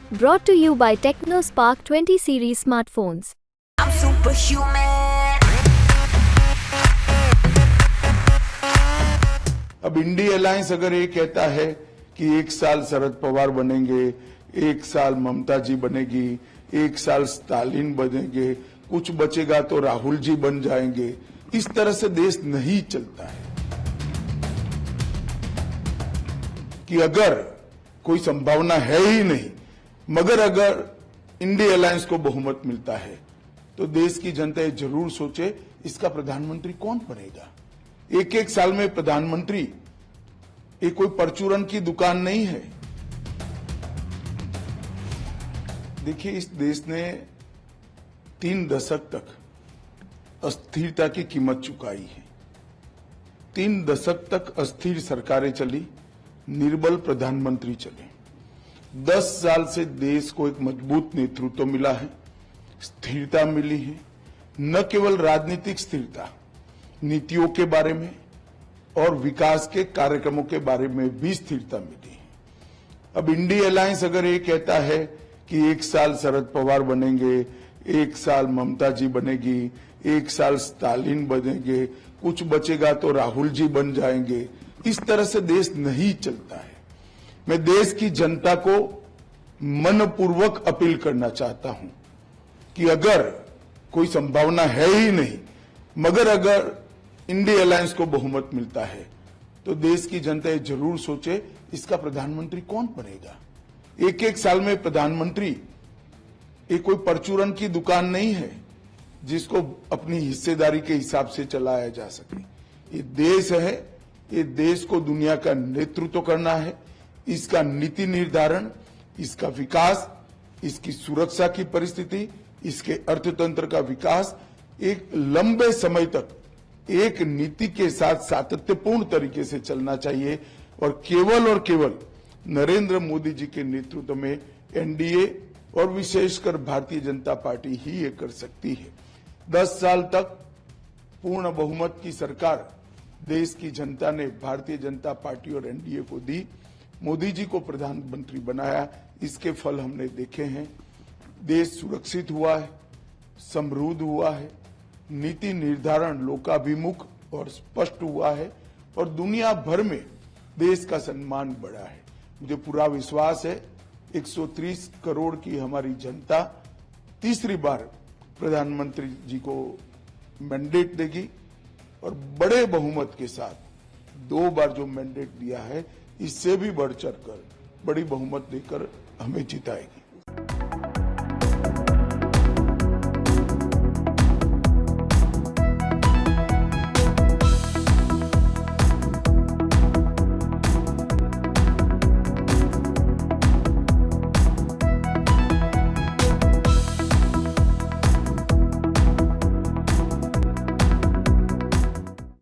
Brought to you by TechnoSpark 20 series smartphones. I'm superhuman. अब INDI alliance अगर ये कहता है कि एक साल शरद पवार बनेंगे, एक साल ममता जी बनेगी, एक साल स्टालिन बनेंगे, कुछ बचेगा तो राहुल जी बन जाएंगे, इस तरह से देश नहीं चलता है। कि अगर कोई संभावना है ही नहीं, मगर अगर इंडी अलायंस को बहुमत मिलता है तो देश की जनता ये जरूर सोचे इसका प्रधानमंत्री कौन बनेगा। एक एक साल में प्रधानमंत्री ये कोई परचूरन की दुकान नहीं है। देखिए, इस देश ने 3 दशक तक अस्थिरता की कीमत चुकाई है। 3 दशक तक अस्थिर सरकारें चली, निर्बल प्रधानमंत्री चले। 10 साल से देश को एक मजबूत नेतृत्व मिला है, स्थिरता मिली है। न केवल राजनीतिक स्थिरता, नीतियों के बारे में और विकास के कार्यक्रमों के बारे में भी स्थिरता मिली है। अब इंडी अलायंस अगर ये कहता है कि एक साल शरद पवार बनेंगे, एक साल ममता जी बनेगी, एक साल स्टालिन बनेंगे, कुछ बचेगा तो राहुल जी बन जाएंगे, इस तरह से देश नहीं चलता है। मैं देश की जनता को मनपूर्वक अपील करना चाहता हूं कि अगर कोई संभावना है ही नहीं, मगर अगर इंडी अलायंस को बहुमत मिलता है तो देश की जनता ये जरूर सोचे इसका प्रधानमंत्री कौन बनेगा। एक एक साल में प्रधानमंत्री ये कोई परचूरन की दुकान नहीं है जिसको अपनी हिस्सेदारी के हिसाब से चलाया जा सके। ये देश है, ये देश को दुनिया का नेतृत्व करना है। इसका नीति निर्धारण, इसका विकास, इसकी सुरक्षा की परिस्थिति, इसके अर्थतंत्र का विकास एक लंबे समय तक एक नीति के साथ सातत्यपूर्ण तरीके से चलना चाहिए और केवल नरेंद्र मोदी जी के नेतृत्व में एनडीए और विशेषकर भारतीय जनता पार्टी ही ये कर सकती है। 10 साल तक पूर्ण बहुमत की सरकार देश की जनता ने भारतीय जनता पार्टी और एनडीए को दी। मोदी जी को प्रधानमंत्री बनाया, इसके फल हमने देखे हैं। देश सुरक्षित हुआ है, समृद्ध हुआ है, नीति निर्धारण लोकाभिमुख और स्पष्ट हुआ है और दुनिया भर में देश का सम्मान बढ़ा है। मुझे पूरा विश्वास है 130 करोड़ की हमारी जनता तीसरी बार प्रधानमंत्री जी को मैंडेट देगी और बड़े बहुमत के साथ 2 बार जो मैंडेट दिया है इससे भी बढ़ चढ़कर बड़ी बहुमत देकर हमें जिताएगी।